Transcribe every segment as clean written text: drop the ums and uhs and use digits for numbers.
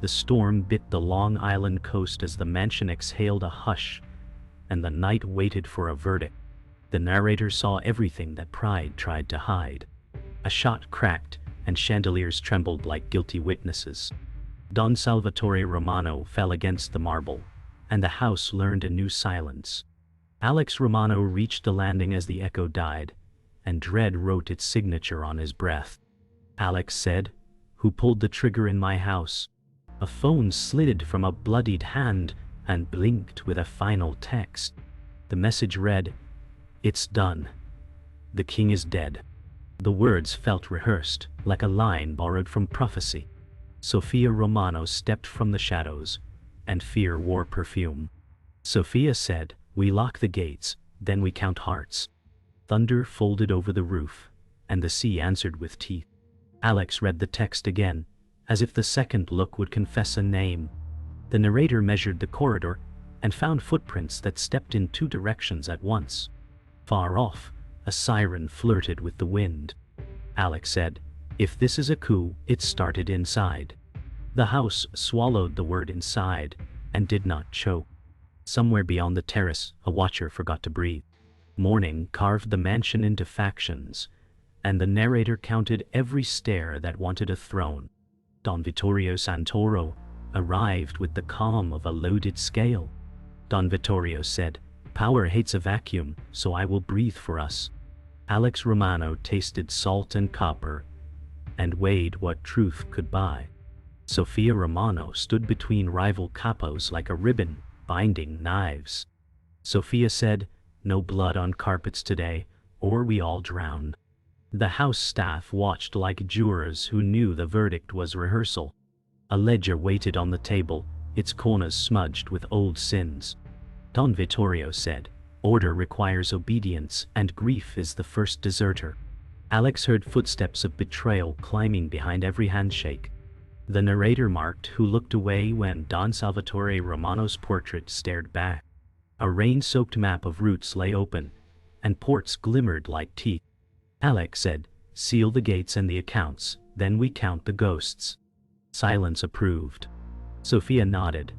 The storm bit the Long Island coast as the mansion exhaled a hush, and the night waited for a verdict. The narrator saw everything that pride tried to hide. A shot cracked, and chandeliers trembled like guilty witnesses. Don Salvatore Romano fell against the marble, and the house learned a new silence. Alex Romano reached the landing as the echo died, and dread wrote its signature on his breath. Alex said, "Who pulled the trigger in my house?" A phone slid from a bloodied hand and blinked with a final text. The message read, "It's done. The king is dead." The words felt rehearsed, like a line borrowed from prophecy. Sophia Romano stepped from the shadows, and fear wore perfume. Sophia said, "We lock the gates, then we count hearts." Thunder folded over the roof, and the sea answered with teeth. Alex read the text again, as if the second look would confess a name. The narrator measured the corridor, and found footprints that stepped in two directions at once. Far off, a siren flirted with the wind. Alex said, "If this is a coup, it started inside." The house swallowed the word inside, and did not choke. Somewhere beyond the terrace, a watcher forgot to breathe. Morning carved the mansion into factions, and the narrator counted every stair that wanted a throne. Don Vittorio Santoro arrived with the calm of a loaded scale. Don Vittorio said, "Power hates a vacuum, so I will breathe for us." Alex Romano tasted salt and copper, and weighed what truth could buy. Sophia Romano stood between rival capos like a ribbon, binding knives. Sophia said, "No blood on carpets today, or we all drown." The house staff watched like jurors who knew the verdict was rehearsal. A ledger waited on the table, its corners smudged with old sins. Don Vittorio said, "Order requires obedience, and grief is the first deserter." Alex heard footsteps of betrayal climbing behind every handshake. The narrator marked who looked away when Don Salvatore Romano's portrait stared back. A rain-soaked map of routes lay open, and ports glimmered like teeth. Alex said, "Seal the gates and the accounts, then we count the ghosts." Silence approved. Sophia nodded,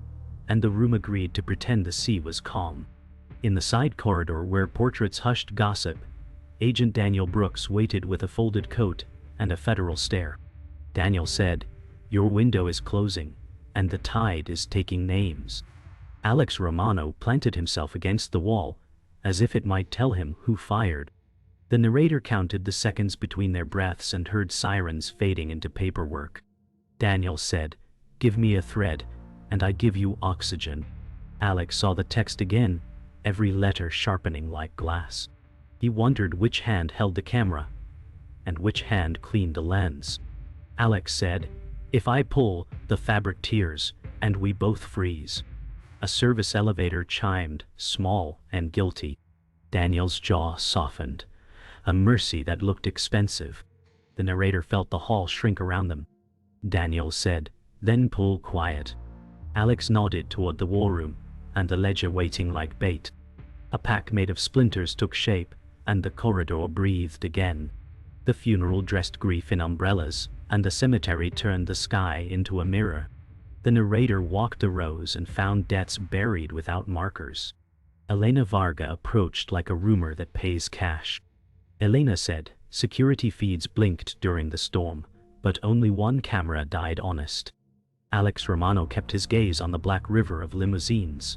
and the room agreed to pretend the sea was calm. In the side corridor where portraits hushed gossip, Agent Daniel Brooks waited with a folded coat and a federal stare. Daniel said, "Your window is closing, and the tide is taking names." Alex Romano planted himself against the wall, as if it might tell him who fired. The narrator counted the seconds between their breaths and heard sirens fading into paperwork. Daniel said, "Give me a thread, and I give you oxygen." Alex saw the text again, every letter sharpening like glass. He wondered which hand held the camera, and which hand cleaned the lens. Alex said, "If I pull, the fabric tears, and we both freeze." A service elevator chimed, small and guilty. Daniel's jaw softened, a mercy that looked expensive. The narrator felt the hall shrink around them. Daniel said, "Then pull quiet." Alex nodded toward the war room, and the ledger waiting like bait. A pack made of splinters took shape, and the corridor breathed again. The funeral dressed grief in umbrellas, and the cemetery turned the sky into a mirror. The narrator walked the rows and found deaths buried without markers. Elena Varga approached like a rumor that pays cash. Elena said, "Security feeds blinked during the storm, but only one camera died honest." Alex Romano kept his gaze on the black river of limousines.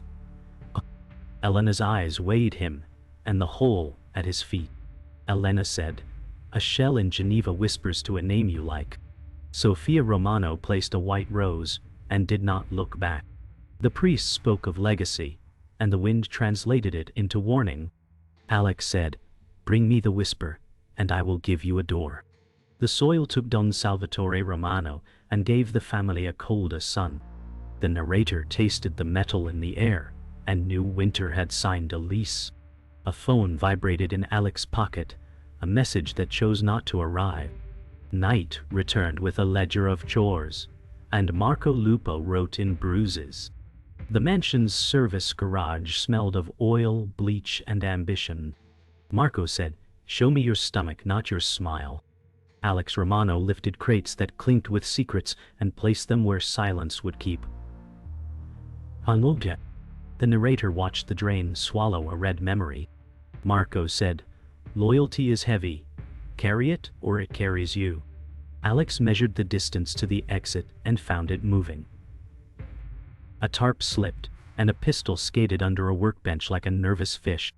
Elena's eyes weighed him, and the hole at his feet. Elena said, "A shell in Geneva whispers to a name you like." Sophia Romano placed a white rose, and did not look back. The priest spoke of legacy, and the wind translated it into warning. Alex said, "Bring me the whisper, and I will give you a door." The soil took Don Salvatore Romano and gave the family a colder sun. The narrator tasted the metal in the air, and knew winter had signed a lease. A phone vibrated in Alex's pocket, a message that chose not to arrive. Night returned with a ledger of chores, and Marco Lupo wrote in bruises. The mansion's service garage smelled of oil, bleach, and ambition. Marco said, "Show me your stomach, not your smile." Alex Romano lifted crates that clinked with secrets and placed them where silence would keep. Unlocked. The narrator watched the drain swallow a red memory. Marco said, "Loyalty is heavy. Carry it, or it carries you." Alex measured the distance to the exit and found it moving. A tarp slipped, and a pistol skated under a workbench like a nervous fish.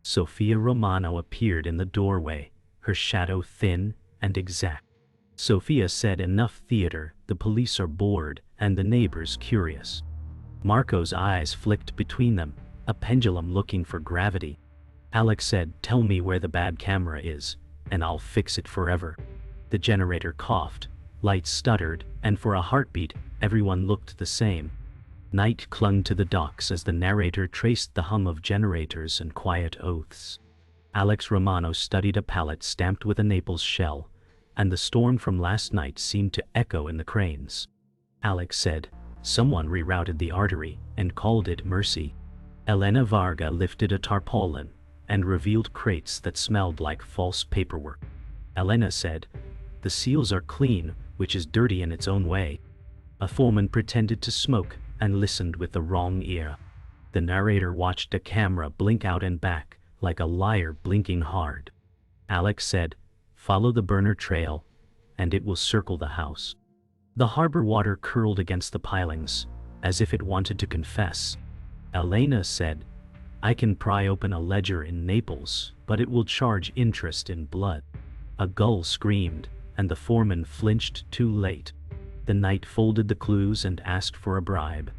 Sofia Romano appeared in the doorway, her shadow thin and exact. Sofia said, "Enough theater, the police are bored, and the neighbors curious." Marco's eyes flicked between them, a pendulum looking for gravity. Alex said, "Tell me where the bad camera is, and I'll fix it forever." The generator coughed, lights stuttered, and for a heartbeat, everyone looked the same. Night clung to the docks as the narrator traced the hum of generators and quiet oaths. Alex Romano studied a pallet stamped with a Naples shell, and the storm from last night seemed to echo in the cranes. Alex said, "Someone rerouted the artery and called it mercy." Elena Varga lifted a tarpaulin and revealed crates that smelled like false paperwork. Elena said, "The seals are clean, which is dirty in its own way." A foreman pretended to smoke and listened with the wrong ear. The narrator watched a camera blink out and back, like a liar blinking hard. Alex said, "Follow the burner trail, and it will circle the house." The harbor water curled against the pilings, as if it wanted to confess. Elena said, "I can pry open a ledger in Naples, but it will charge interest in blood." A gull screamed, and the foreman flinched too late. The knight folded the clues and asked for a bribe.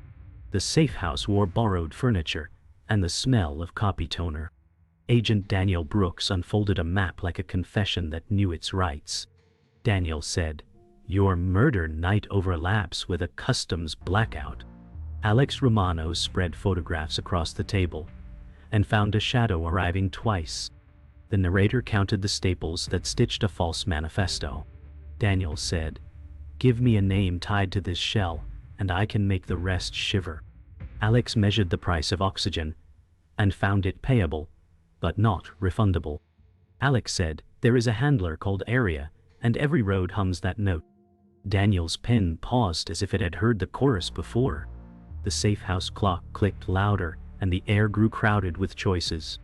The safe house wore borrowed furniture and the smell of copy toner. Agent Daniel Brooks unfolded a map like a confession that knew its rights. Daniel said, "Your murder night overlaps with a customs blackout." Alex Romano spread photographs across the table and found a shadow arriving twice. The narrator counted the staples that stitched a false manifesto. Daniel said, "Give me a name tied to this shell, and I can make the rest shiver." Alex measured the price of oxygen and found it payable, but not refundable. Alex said, "There is a handler called Area, and every road hums that note." Daniel's pen paused as if it had heard the chorus before. The safe house clock clicked louder, and the air grew crowded with choices.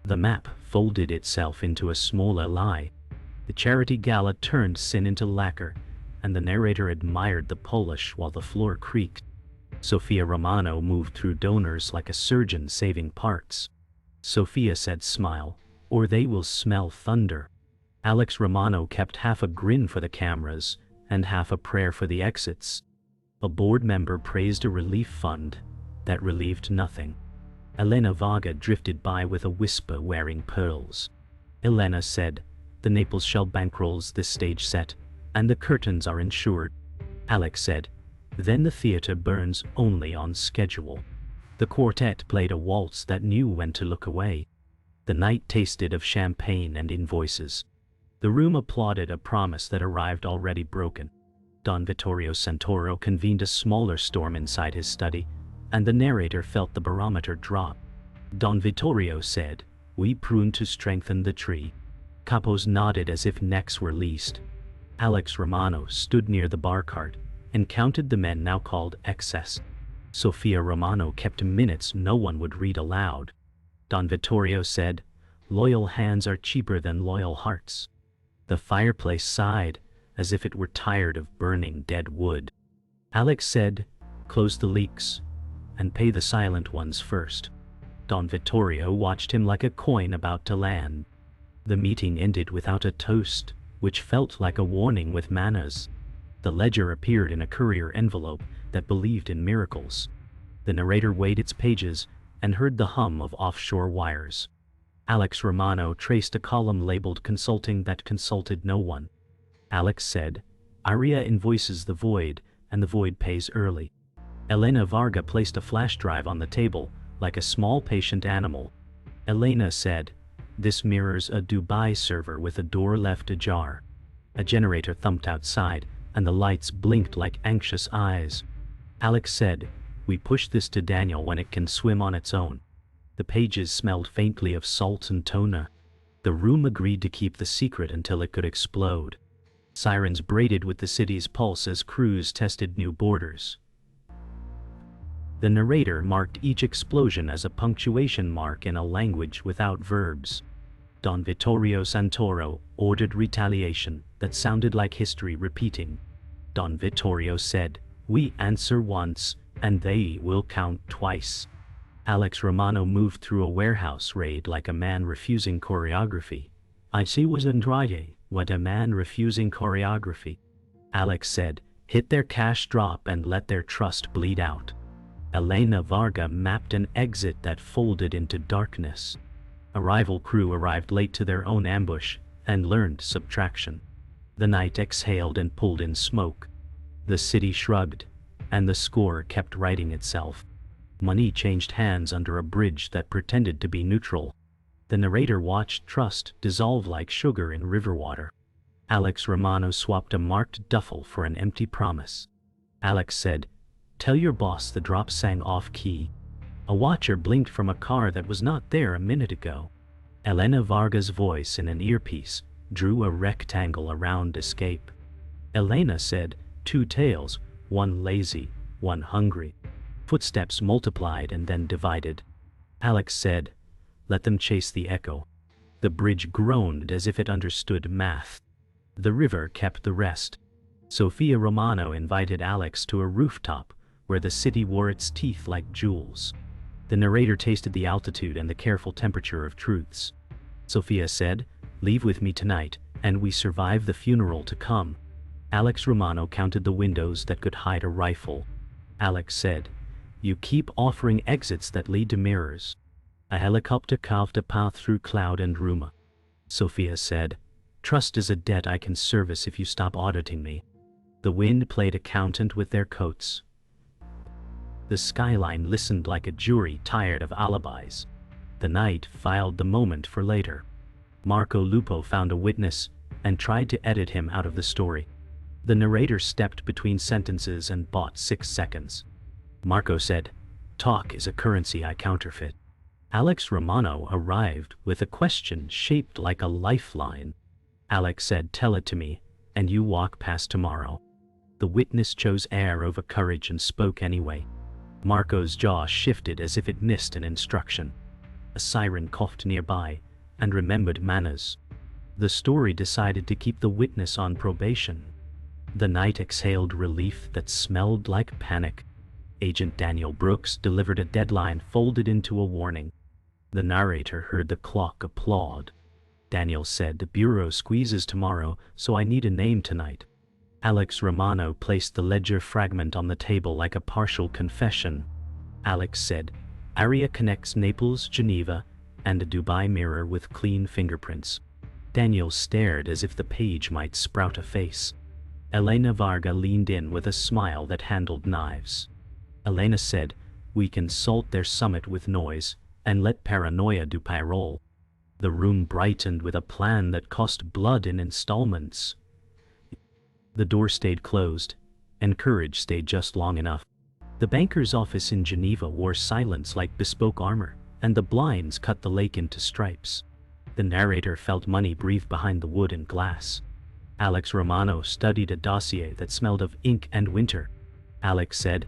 The map folded itself into a smaller lie. The charity gala turned sin into lacquer, and the narrator admired the polish while the floor creaked. Sofia Romano moved through donors like a surgeon saving parts. Sofia said, "Smile, or they will smell thunder." Alex Romano kept half a grin for the cameras and half a prayer for the exits. A board member praised a relief fund that relieved nothing. Elena Varga drifted by with a whisper wearing pearls. Elena said, "The Naples shell bankrolls this stage set, and the curtains are insured." Alex said, "Then the theater burns only on schedule." The quartet played a waltz that knew when to look away. The night tasted of champagne and invoices. The room applauded a promise that arrived already broken. Don Vittorio Santoro convened a smaller storm inside his study, and the narrator felt the barometer drop. Don Vittorio said, "We prune to strengthen the tree." Capos nodded as if necks were leased. Alex Romano stood near the bar cart and counted the men now called excess. Sofia Romano kept minutes no one would read aloud. Don Vittorio said, "Loyal hands are cheaper than loyal hearts." The fireplace sighed, as if it were tired of burning dead wood. Alex said, "Close the leaks, and pay the silent ones first." Don Vittorio watched him like a coin about to land. The meeting ended without a toast, which felt like a warning with manners. The ledger appeared in a courier envelope that believed in miracles. The narrator weighed its pages and heard the hum of offshore wires. Alex Romano traced a column labeled "Consulting" that consulted no one. Alex said, "Aria invoices the void, and the void pays early." Elena Varga placed a flash drive on the table, like a small patient animal. Elena said, "This mirrors a Dubai server with a door left ajar." A generator thumped outside, and the lights blinked like anxious eyes. Alex said, "We push this to Daniel when it can swim on its own." The pages smelled faintly of salt and toner. The room agreed to keep the secret until it could explode. Sirens braided with the city's pulse as crews tested new borders. The narrator marked each explosion as a punctuation mark in a language without verbs. Don Vittorio Santoro ordered retaliation that sounded like history repeating. Don Vittorio said, "We answer once, and they will count twice." Alex Romano moved through a warehouse raid like a man refusing choreography. "I see was Andrade, what a man refusing choreography." Alex said, "Hit their cash drop and let their trust bleed out." Elena Varga mapped an exit that folded into darkness. A rival crew arrived late to their own ambush and learned subtraction. The night exhaled and pulled in smoke. The city shrugged, and the score kept writing itself. Money changed hands under a bridge that pretended to be neutral. The narrator watched trust dissolve like sugar in river water. Alex Romano swapped a marked duffel for an empty promise. Alex said, "Tell your boss the drop sang off-key." A watcher blinked from a car that was not there a minute ago. Elena Varga's voice in an earpiece drew a rectangle around escape. Elena said, "Two tails, one lazy, one hungry." Footsteps multiplied and then divided. Alex said, "Let them chase the echo." The bridge groaned as if it understood math. The river kept the rest. Sofia Romano invited Alex to a rooftop where the city wore its teeth like jewels. The narrator tasted the altitude and the careful temperature of truths. Sofia said, "Leave with me tonight, and we survive the funeral to come." Alex Romano counted the windows that could hide a rifle. Alex said, "You keep offering exits that lead to mirrors." A helicopter carved a path through cloud and rumor. Sofia said, "Trust is a debt I can service if you stop auditing me." The wind played accountant with their coats. The skyline listened like a jury tired of alibis. The night filed the moment for later. Marco Lupo found a witness and tried to edit him out of the story. The narrator stepped between sentences and bought 6 seconds. Marco said, "Talk is a currency I counterfeit." Alex Romano arrived with a question shaped like a lifeline. Alex said, "Tell it to me, and you walk past tomorrow." The witness chose air over courage and spoke anyway. Marco's jaw shifted as if it missed an instruction. A siren coughed nearby and remembered manners. The story decided to keep the witness on probation. The night exhaled relief that smelled like panic. Agent Daniel Brooks delivered a deadline folded into a warning. The narrator heard the clock applaud. Daniel said, "The bureau squeezes tomorrow, so I need a name tonight." Alex Romano placed the ledger fragment on the table like a partial confession. Alex said, "Aria connects Naples, Geneva, and a Dubai mirror with clean fingerprints." Daniel stared as if the page might sprout a face. Elena Varga leaned in with a smile that handled knives. Elena said, "We can salt their summit with noise and let paranoia do payroll." The room brightened with a plan that cost blood in installments. The door stayed closed, and courage stayed just long enough. The banker's office in Geneva wore silence like bespoke armor, and the blinds cut the lake into stripes. The narrator felt money breathe behind the wood and glass. Alex Romano studied a dossier that smelled of ink and winter. Alex said,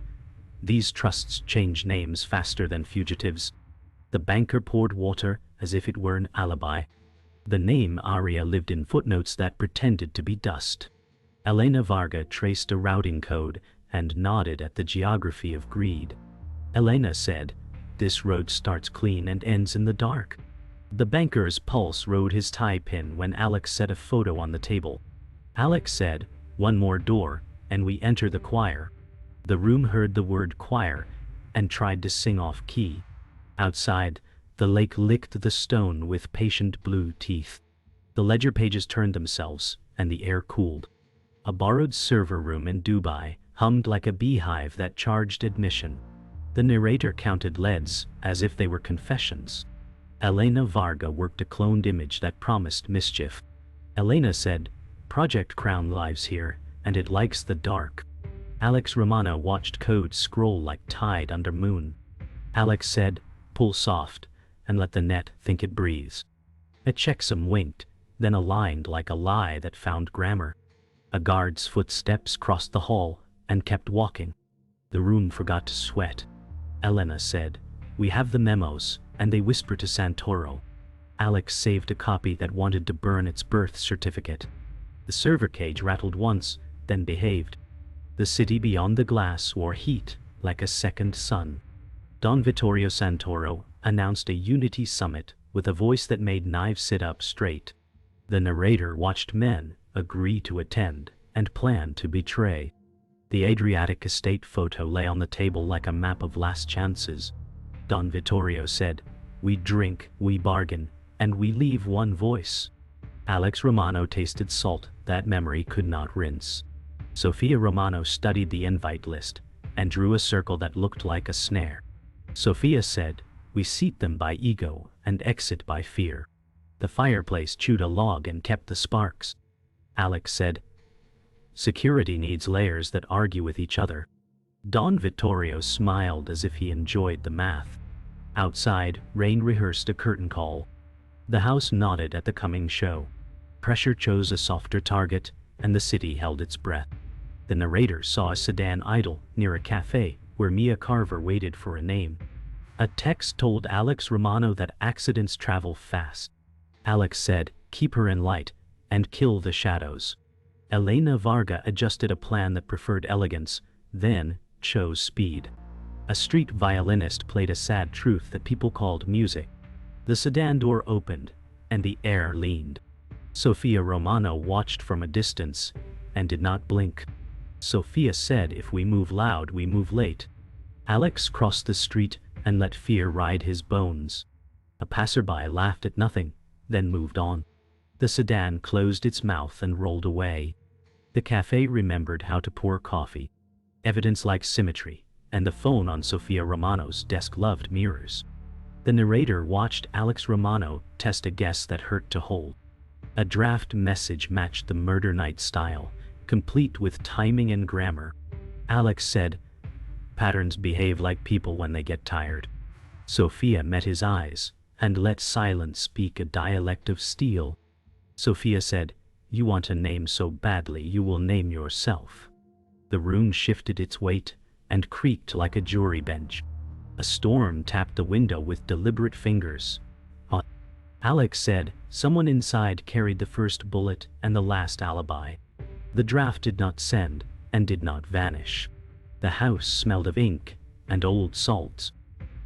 "These trusts change names faster than fugitives." The banker poured water as if it were an alibi. The name Aria lived in footnotes that pretended to be dust. Elena Varga traced a routing code and nodded at the geography of greed. Elena said, "This road starts clean and ends in the dark." The banker's pulse rode his tie pin when Alex set a photo on the table. Alex said, "One more door, and we enter the choir." The room heard the word choir and tried to sing off key. Outside, the lake licked the stone with patient blue teeth. The ledger pages turned themselves, and the air cooled. A borrowed server room in Dubai hummed like a beehive that charged admission. The narrator counted leads as if they were confessions. Elena Varga worked a cloned image that promised mischief. Elena said, "Project Crown lives here, and it likes the dark." Alex Romano watched code scroll like tide under moon. Alex said, "Pull soft, and let the net think it breathes." A checksum winked, then aligned like a lie that found grammar. A guard's footsteps crossed the hall and kept walking. The room forgot to sweat. Elena said, "We have the memos," and they whisper to Santoro. Alex saved a copy that wanted to burn its birth certificate. The server cage rattled once, then behaved. The city beyond the glass wore heat, like a second sun. Don Vittorio Santoro announced a unity summit with a voice that made knives sit up straight. The narrator watched men agree to attend and plan to betray. The Adriatic estate photo lay on the table like a map of last chances. Don Vittorio said, "We drink, we bargain, and we leave one voice." Alex Romano tasted salt that memory could not rinse. Sofia Romano studied the invite list and drew a circle that looked like a snare. Sofia said, "We seat them by ego and exit by fear." The fireplace chewed a log and kept the sparks. Alex said, "Security needs layers that argue with each other." Don Vittorio smiled as if he enjoyed the math. Outside, Rain rehearsed a curtain call. The house nodded at the coming show. Pressure chose a softer target, and the city held its breath. The narrator saw a sedan idle near a cafe where Mia Carver waited for a name. A text told Alex Romano that accidents travel fast. Alex said, "Keep her in light, and kill the shadows." Elena Varga adjusted a plan that preferred elegance, then chose speed. A street violinist played a sad truth that people called music. The sedan door opened, and the air leaned. Sofia Romano watched from a distance, and did not blink. Sofia said, "If we move loud, we move late." Alex crossed the street and let fear ride his bones. A passerby laughed at nothing, then moved on. The sedan closed its mouth and rolled away. The cafe remembered how to pour coffee. Evidence like symmetry, and the phone on Sofia Romano's desk loved mirrors. The narrator watched Alex Romano test a guess that hurt to hold. A draft message matched the murder night style, complete with timing and grammar. Alex said, "Patterns behave like people when they get tired." Sofia met his eyes, and let silence speak a dialect of steel. Sofia said, "You want a name so badly you will name yourself." The room shifted its weight, and creaked like a jury bench. A storm tapped the window with deliberate fingers. Alex said, "Someone inside carried the first bullet and the last alibi." The draft did not send, and did not vanish. The house smelled of ink and old salts.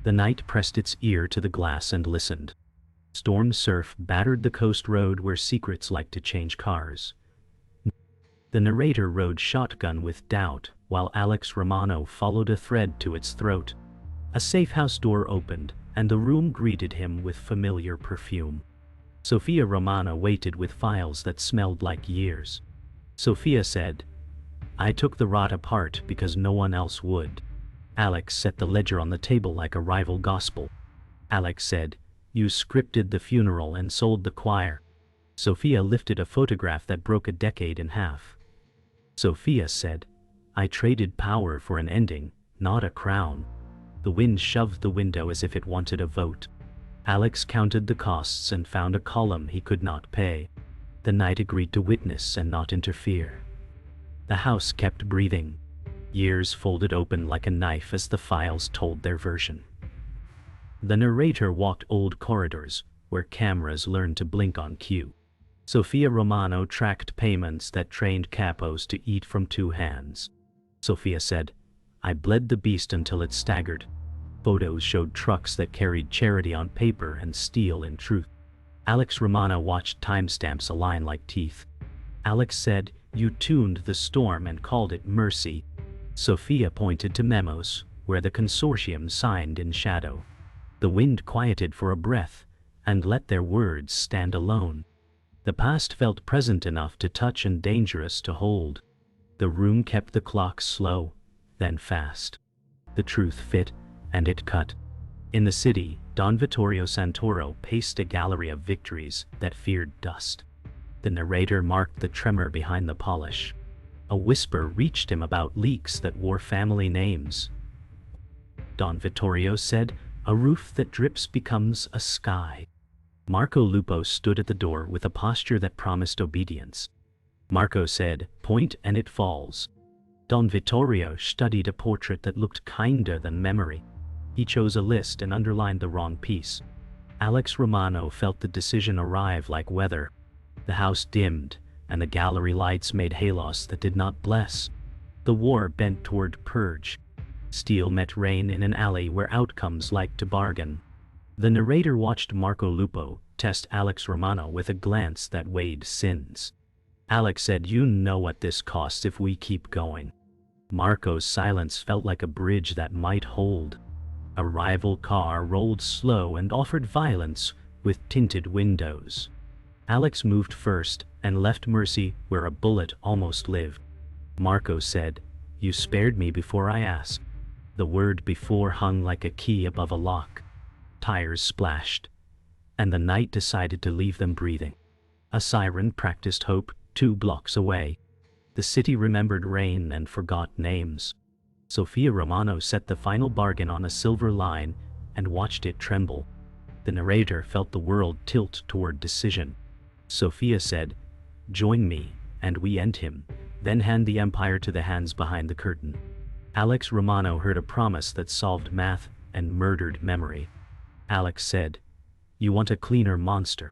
The night pressed its ear to the glass and listened. Storm surf battered the coast road where secrets like to change cars. The narrator rode shotgun with doubt, while Alex Romano followed a thread to its throat. A safe house door opened, and the room greeted him with familiar perfume. Sofia Romano waited with files that smelled like years. Sofia said, "I took the rot apart because no one else would." Alex set the ledger on the table like a rival gospel. Alex said, "You scripted the funeral and sold the choir." Sofia lifted a photograph that broke a decade in half. Sofia said, "I traded power for an ending, not a crown." The wind shoved the window as if it wanted a vote. Alex counted the costs and found a column he could not pay. The night agreed to witness and not interfere. The house kept breathing. Years folded open like a knife as the files told their version. The narrator walked old corridors, where cameras learned to blink on cue. Sofia Romano tracked payments that trained capos to eat from two hands. Sofia said, "I bled the beast until it staggered." Photos showed trucks that carried charity on paper and steel in truth. Alex Romano watched timestamps align like teeth. Alex said, "You tuned the storm and called it mercy." Sofia pointed to memos, where the consortium signed in shadow. The wind quieted for a breath, and let their words stand alone. The past felt present enough to touch and dangerous to hold. The room kept the clock slow, then fast. The truth fit, and it cut. In the city, Don Vittorio Santoro paced a gallery of victories that feared dust. The narrator marked the tremor behind the polish. A whisper reached him about leaks that wore family names. Don Vittorio said, "A roof that drips becomes a sky." Marco Lupo stood at the door with a posture that promised obedience. Marco said, point and it falls. Don Vittorio studied a portrait that looked kinder than memory. He chose a list and underlined the wrong piece. Alex Romano felt the decision arrive like weather. The house dimmed, and the gallery lights made halos that did not bless. The war bent toward purge. Steel met rain in an alley where outcomes liked to bargain. The narrator watched Marco Lupo test Alex Romano with a glance that weighed sins. Alex said, "You know what this costs if we keep going." Marco's silence felt like a bridge that might hold. A rival car rolled slow and offered violence with tinted windows. Alex moved first and left mercy where a bullet almost lived. Marco said, "You spared me before I asked." The word before hung like a key above a lock. Tires splashed, and the night decided to leave them breathing. A siren practiced hope 2 blocks away. The city remembered rain and forgot names. Sofia Romano set the final bargain on a silver line and watched it tremble. The narrator felt the world tilt toward decision. Sofia said, "Join me, and we end him, then hand the empire to the hands behind the curtain." Alex Romano heard a promise that solved math and murdered memory. Alex said, "You want a cleaner monster."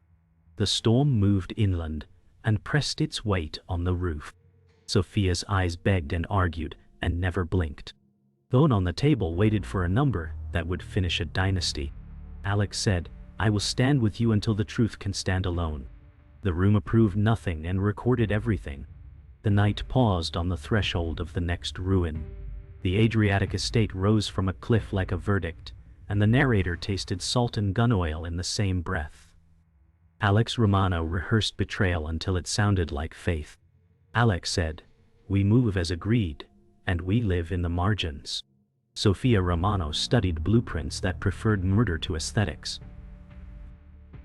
The storm moved inland and pressed its weight on the roof. Sofia's eyes begged and argued and never blinked. Thone on the table waited for a number that would finish a dynasty. Alex said, "I will stand with you until the truth can stand alone." The room approved nothing and recorded everything. The night paused on the threshold of the next ruin. The Adriatic estate rose from a cliff like a verdict, and the narrator tasted salt and gun oil in the same breath. Alex Romano rehearsed betrayal until it sounded like faith. Alex said, "We move as agreed, and we live in the margins." Sofia Romano studied blueprints that preferred murder to aesthetics.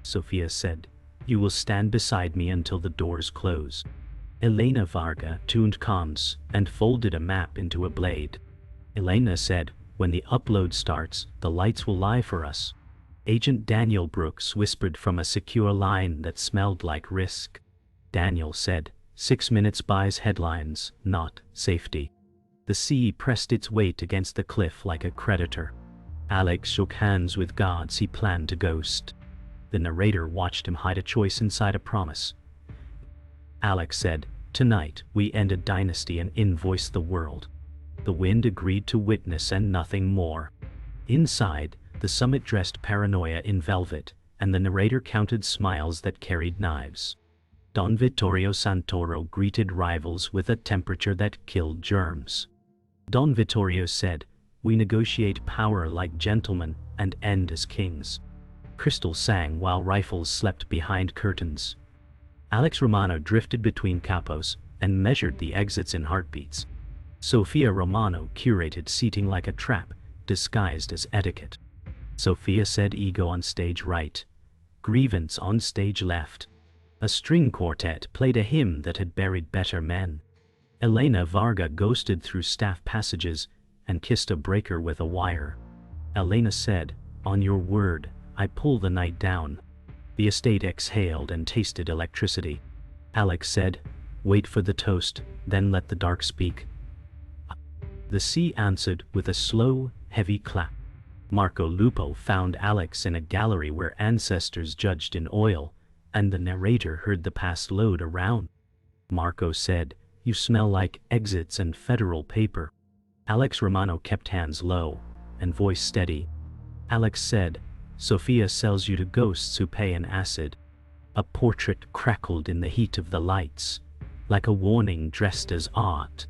Sofia said, "You will stand beside me until the doors close." Elena Varga tuned comms and folded a map into a blade. Elena said, "When the upload starts, the lights will lie for us." Agent Daniel Brooks whispered from a secure line that smelled like risk. Daniel said, 6 minutes buys headlines, not safety." The sea pressed its weight against the cliff like a creditor. Alex shook hands with gods he planned to ghost. The narrator watched him hide a choice inside a promise. Alex said, "Tonight we end a dynasty and invoice the world." The wind agreed to witness and nothing more. Inside, the summit dressed paranoia in velvet, and the narrator counted smiles that carried knives. Don Vittorio Santoro greeted rivals with a temperature that killed germs. Don Vittorio said, "We negotiate power like gentlemen and end as kings." Crystal sang while rifles slept behind curtains. Alex Romano drifted between capos and measured the exits in heartbeats. Sofia Romano curated seating like a trap, disguised as etiquette. Sofia said, "Ego on stage right, grievance on stage left." A string quartet played a hymn that had buried better men. Elena Varga ghosted through staff passages and kissed a breaker with a wire. Elena said, "On your word, I pull the night down." The estate exhaled and tasted electricity. Alex said, "Wait for the toast, then let the dark speak." The sea answered with a slow, heavy clap. Marco Lupo found Alex in a gallery where ancestors judged in oil, and the narrator heard the past load around. Marco said, "You smell like exits and federal paper." Alex Romano kept hands low and voice steady. Alex said, "Sofia sells you to ghosts who pay in acid." A portrait crackled in the heat of the lights, like a warning dressed as art.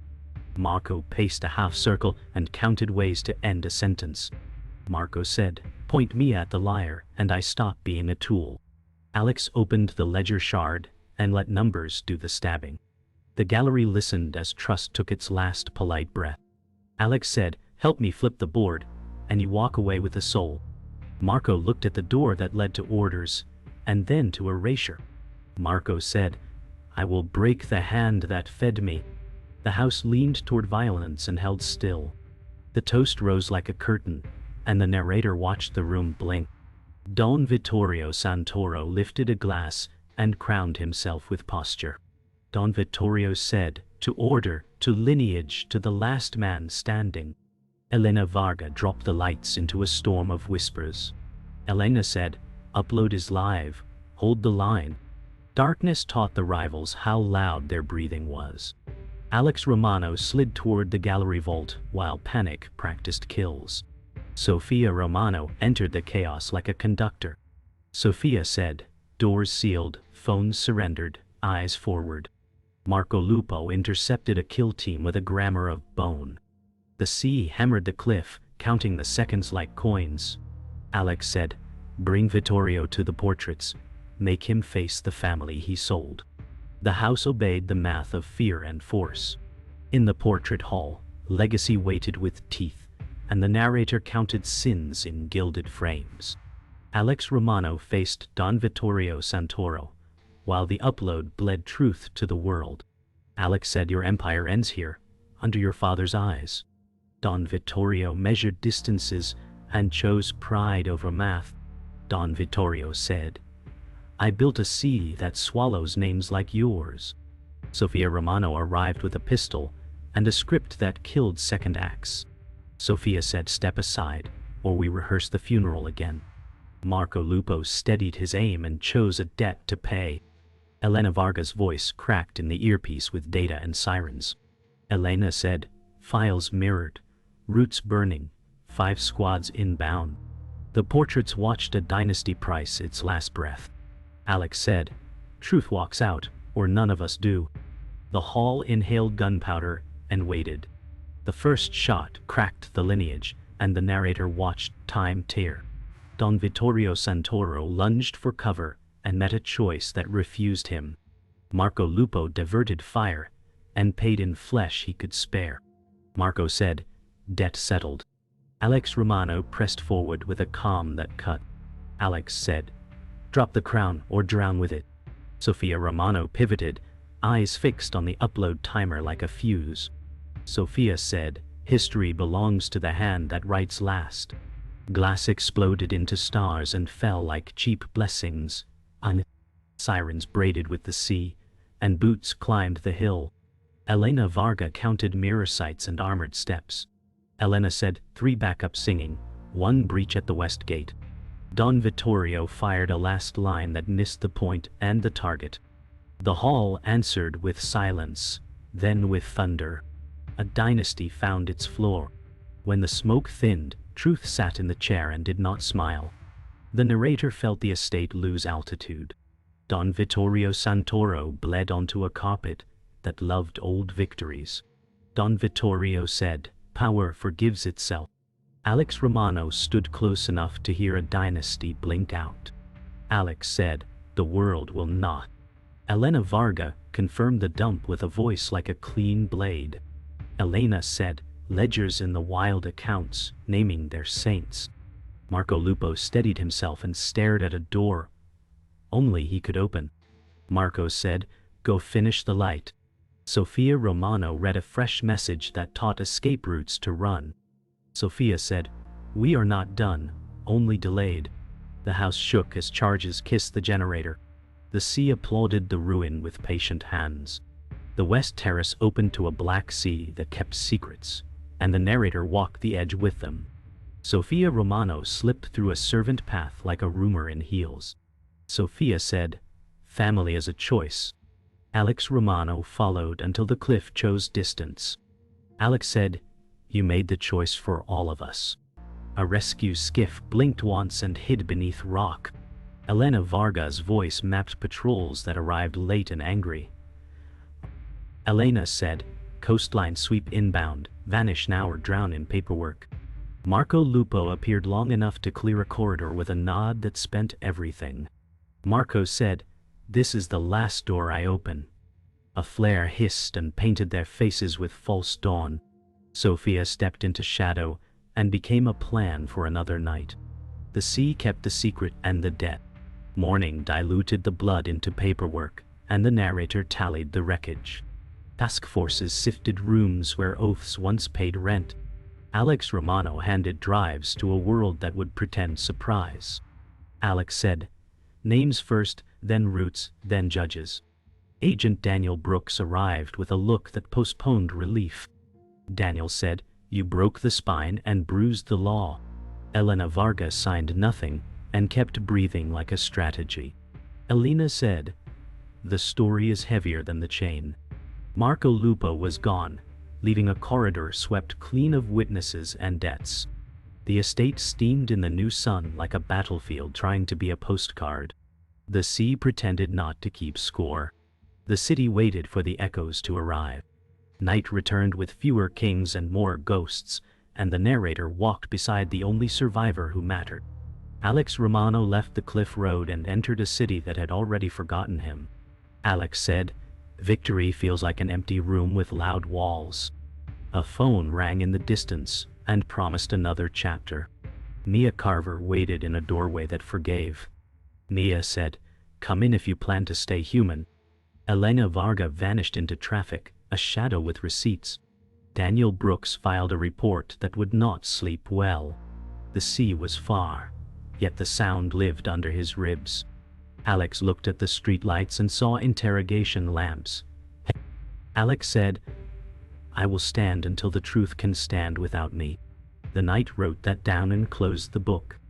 Marco paced a half circle and counted ways to end a sentence. Marco said, "Point me at the liar and I stop being a tool." Alex opened the ledger shard and let numbers do the stabbing. The gallery listened as trust took its last polite breath. Alex said, "Help me flip the board, and you walk away with a soul." Marco looked at the door that led to orders, and then to erasure. Marco said, "I will break the hand that fed me." The house leaned toward violence and held still. The toast rose like a curtain, and the narrator watched the room blink. Don Vittorio Santoro lifted a glass and crowned himself with posture. Don Vittorio said, to order, to lineage, to the last man standing. Elena Varga dropped the lights into a storm of whispers. Elena said, upload is live, hold the line. Darkness taught the rivals how loud their breathing was. Alex Romano slid toward the gallery vault while Panic practiced kills. Sofia Romano entered the chaos like a conductor. Sofia said, doors sealed, phones surrendered, eyes forward. Marco Lupo intercepted a kill team with a grammar of bone. The sea hammered the cliff, counting the seconds like coins. Alex said, bring Vittorio to the portraits, make him face the family he sold. The house obeyed the math of fear and force. In the portrait hall, legacy waited with teeth, and the narrator counted sins in gilded frames. Alex Romano faced Don Vittorio Santoro, while the upload bled truth to the world. Alex said, your empire ends here, under your father's eyes. Don Vittorio measured distances and chose pride over math. Don Vittorio said, I built a sea that swallows names like yours. Sofia Romano arrived with a pistol and a script that killed second acts. Sofia said, step aside, or we rehearse the funeral again. Marco Lupo steadied his aim and chose a debt to pay. Elena Varga's voice cracked in the earpiece with data and sirens. Elena said, files mirrored, roots burning, 5 squads inbound. The portraits watched a dynasty price its last breath. Alex said, truth walks out, or none of us do. The hall inhaled gunpowder and waited. The first shot cracked the lineage, and the narrator watched time tear. Don Vittorio Santoro lunged for cover and met a choice that refused him. Marco Lupo diverted fire and paid in flesh he could spare. Marco said, debt settled. Alex Romano pressed forward with a calm that cut. Alex said, drop the crown or drown with it. Sofia Romano pivoted, eyes fixed on the upload timer like a fuse. Sofia said, history belongs to the hand that writes last. Glass exploded into stars and fell like cheap blessings. Sirens braided with the sea, and boots climbed the hill. Elena Varga counted mirror sights and armored steps. Elena said, 3 backup singing, 1 breach at the west gate. Don Vittorio fired a last line that missed the point and the target. The hall answered with silence, then with thunder. A dynasty found its floor. When the smoke thinned, truth sat in the chair and did not smile. The narrator felt the estate lose altitude. Don Vittorio Santoro bled onto a carpet that loved old victories. Don Vittorio said, power forgives itself. Alex Romano stood close enough to hear a dynasty blink out. Alex said, the world will not. Elena Varga confirmed the dump with a voice like a clean blade. Elena said, ledgers in the wild accounts, naming their saints. Marco Lupo steadied himself and stared at a door only he could open. Marco said, go finish the light. Sofia Romano read a fresh message that taught escape routes to run. Sofia said, we are not done, only delayed. The house shook as charges kissed the generator. The sea applauded the ruin with patient hands. The west terrace opened to a black sea that kept secrets, and the narrator walked the edge with them. Sofia Romano slipped through a servant path like a rumor in heels. Sofia said, family is a choice. Alex Romano followed until the cliff chose distance. Alex said, you made the choice for all of us. A rescue skiff blinked once and hid beneath rock. Elena Varga's voice mapped patrols that arrived late and angry. Elena said, coastline sweep inbound, vanish now or drown in paperwork. Marco Lupo appeared long enough to clear a corridor with a nod that spent everything. Marco said, this is the last door I open. A flare hissed and painted their faces with false dawn. Sofia stepped into shadow and became a plan for another night. The sea kept the secret and the debt. Morning diluted the blood into paperwork, and the narrator tallied the wreckage. Task forces sifted rooms where oaths once paid rent. Alex Romano handed drives to a world that would pretend surprise. Alex said, names first, then roots, then judges. Agent Daniel Brooks arrived with a look that postponed relief. Daniel said, "You broke the spine and bruised the law." Elena Vargas signed nothing and kept breathing like a strategy. Elena said, "The story is heavier than the chain." Marco Lupo was gone, leaving a corridor swept clean of witnesses and debts. The estate steamed in the new sun like a battlefield trying to be a postcard. The sea pretended not to keep score. The city waited for the echoes to arrive. Night returned with fewer kings and more ghosts, and the narrator walked beside the only survivor who mattered. Alex Romano left the cliff road and entered a city that had already forgotten him. Alex said, "Victory feels like an empty room with loud walls." A phone rang in the distance and promised another chapter. Mia Carver waited in a doorway that forgave. Mia said, "Come in if you plan to stay human." Elena Varga vanished into traffic, a shadow with receipts. Daniel Brooks filed a report that would not sleep well. The sea was far, yet the sound lived under his ribs. Alex looked at the streetlights and saw interrogation lamps. Alex said, "I will stand until the truth can stand without me." The night wrote that down and closed the book.